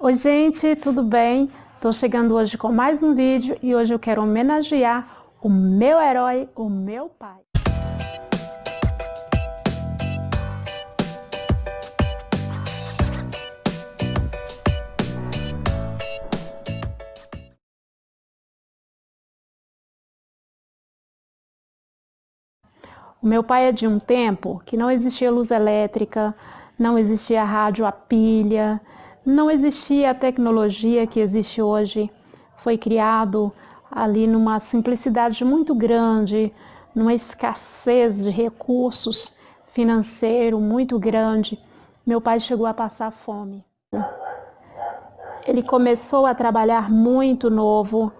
Oi gente, tudo bem? Estou chegando hoje com mais um vídeo e hoje eu quero homenagear o meu herói, o meu pai. O meu pai é de um tempo que não existia luz elétrica, não existia rádio a pilha, não existia a tecnologia que existe hoje. Foi criado ali numa simplicidade muito grande, numa escassez de recursos financeiro muito grande. Meu pai chegou a passar fome. Ele começou a trabalhar muito novo.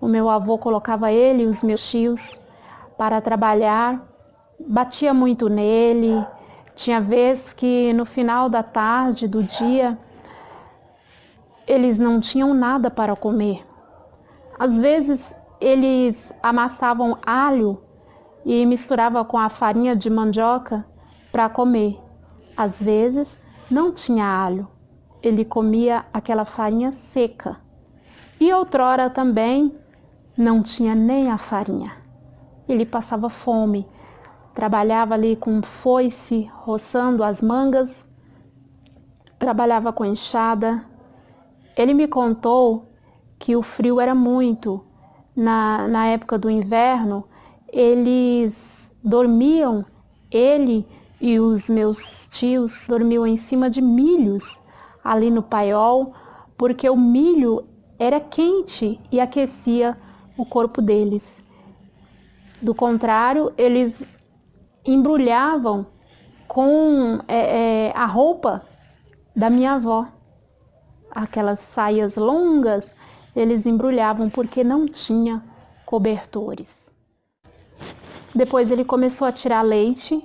O meu avô colocava ele e os meus tios para trabalhar, batia muito nele. Tinha vez que no final da tarde, do dia, eles não tinham nada para comer. Às vezes eles amassavam alho e misturavam com a farinha de mandioca para comer. Às vezes não tinha alho, ele comia aquela farinha seca. E outrora também não tinha nem a farinha. Ele passava fome, trabalhava ali com foice, roçando as mangas, trabalhava com enxada. Ele me contou que o frio era muito. Na época do inverno, eles dormiam, ele e os meus tios dormiam em cima de milhos ali no paiol, porque o milho era quente e aquecia o corpo deles. Do contrário, eles embrulhavam com a roupa da minha avó. Aquelas saias longas, eles embrulhavam porque não tinha cobertores. Depois ele começou a tirar leite,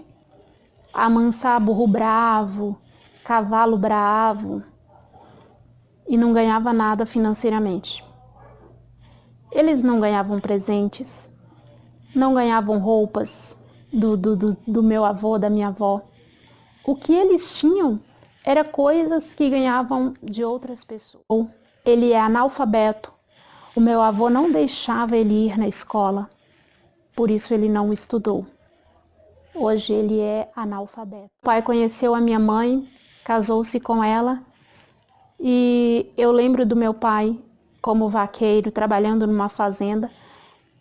a amansar burro bravo, cavalo bravo, e não ganhava nada financeiramente. Eles não ganhavam presentes, não ganhavam roupas do meu avô, da minha avó. O que eles tinham era coisas que ganhavam de outras pessoas. Ele é analfabeto. O meu avô não deixava ele ir na escola, por isso ele não estudou. Hoje ele é analfabeto. O pai conheceu a minha mãe, casou-se com ela, e eu lembro do meu pai como vaqueiro, trabalhando numa fazenda,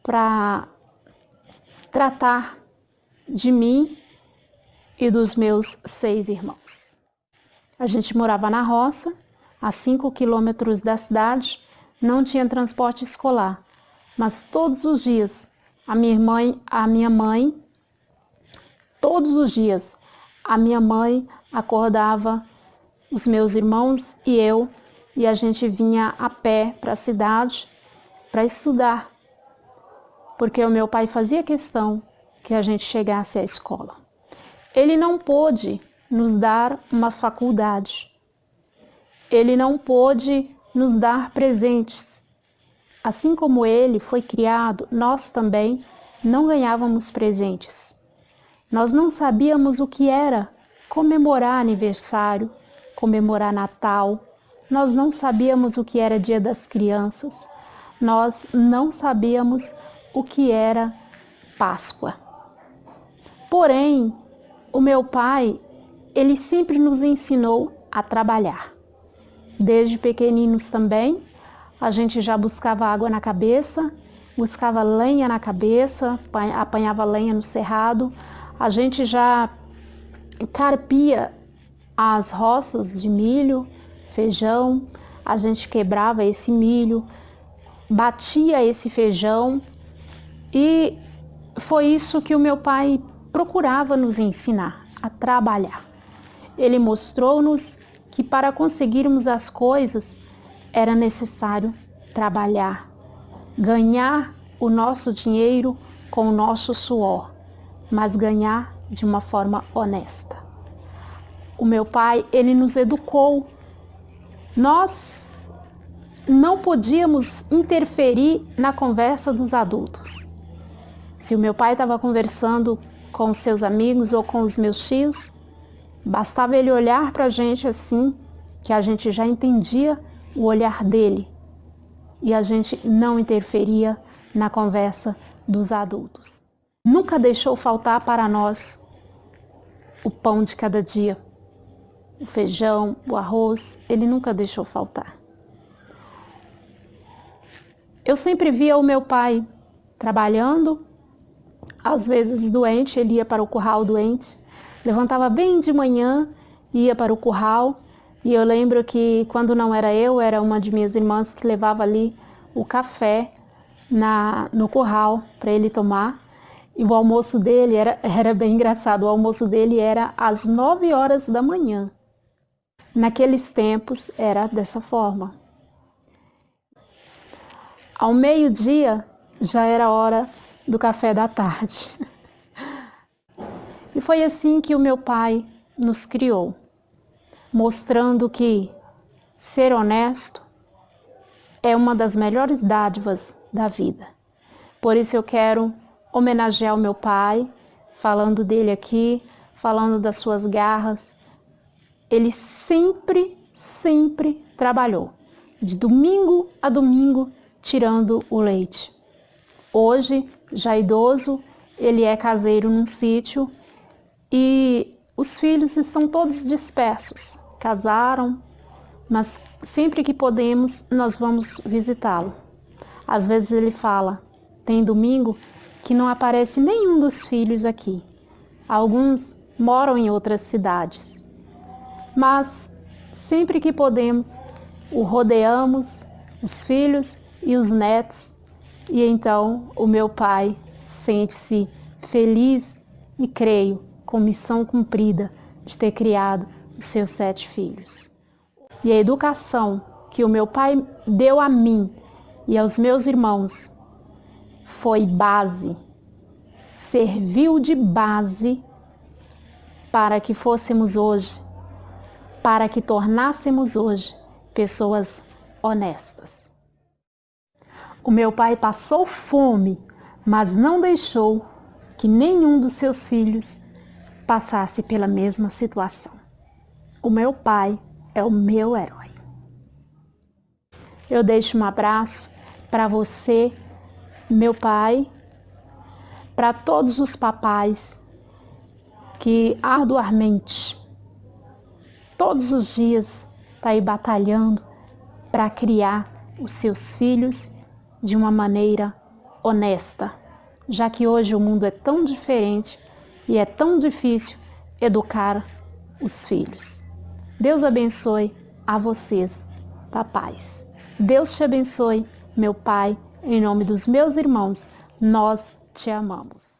para tratar de mim e dos meus 6 irmãos. A gente morava na roça, a 5 quilômetros da cidade, não tinha transporte escolar, mas todos os dias todos os dias a minha mãe acordava os meus irmãos e eu, e a gente vinha a pé para a cidade para estudar, porque o meu pai fazia questão que a gente chegasse à escola. Ele não pôde nos dar uma faculdade. Ele não pôde nos dar presentes. Assim como ele foi criado, nós também não ganhávamos presentes. Nós não sabíamos o que era comemorar aniversário, comemorar Natal. Nós não sabíamos o que era Dia das Crianças. Nós não sabíamos o que era Páscoa. Porém, o meu pai, ele sempre nos ensinou a trabalhar. Desde pequeninos também, a gente já buscava água na cabeça, buscava lenha na cabeça, apanhava lenha no cerrado. A gente já carpia as roças de milho, feijão, a gente quebrava esse milho, batia esse feijão, e foi isso que o meu pai procurava nos ensinar, a trabalhar. Ele mostrou-nos que para conseguirmos as coisas era necessário trabalhar, ganhar o nosso dinheiro com o nosso suor, mas ganhar de uma forma honesta. O meu pai, ele nos educou. Nós não podíamos interferir na conversa dos adultos. Se o meu pai estava conversando com os seus amigos ou com os meus tios, bastava ele olhar para a gente assim, que a gente já entendia o olhar dele e a gente não interferia na conversa dos adultos. Nunca deixou faltar para nós o pão de cada dia, o feijão, o arroz, ele nunca deixou faltar. Eu sempre via o meu pai trabalhando, às vezes doente, ele ia para o curral doente, levantava bem de manhã, ia para o curral, e eu lembro que quando não era eu, era uma de minhas irmãs que levava ali o café no curral para ele tomar. E o almoço dele era bem engraçado, o almoço dele era às 9 horas da manhã. Naqueles tempos era dessa forma. Ao meio-dia já era hora do café da tarde. E foi assim que o meu pai nos criou, mostrando que ser honesto é uma das melhores dádivas da vida. Por isso eu quero homenagear o meu pai, falando dele aqui, falando das suas garras. Ele sempre trabalhou, de domingo a domingo, tirando o leite. Hoje, já idoso, ele é caseiro num sítio e os filhos estão todos dispersos, casaram, mas sempre que podemos nós vamos visitá-lo. Às vezes ele fala, tem domingo que não aparece nenhum dos filhos aqui. Alguns moram em outras cidades, mas sempre que podemos o rodeamos, os filhos e os netos, e então o meu pai sente-se feliz e creio com missão cumprida de ter criado os seus 7 filhos. E a educação que o meu pai deu a mim e aos meus irmãos foi base, serviu de base para que fôssemos hoje, para que tornássemos hoje pessoas honestas. O meu pai passou fome, mas não deixou que nenhum dos seus filhos passasse pela mesma situação. O meu pai é o meu herói. Eu deixo um abraço para você, meu pai, para todos os papais que arduamente, todos os dias, está aí batalhando para criar os seus filhos de uma maneira honesta, já que hoje o mundo é tão diferente e é tão difícil educar os filhos. Deus abençoe a vocês, papais. Deus te abençoe, meu pai, em nome dos meus irmãos, nós te amamos.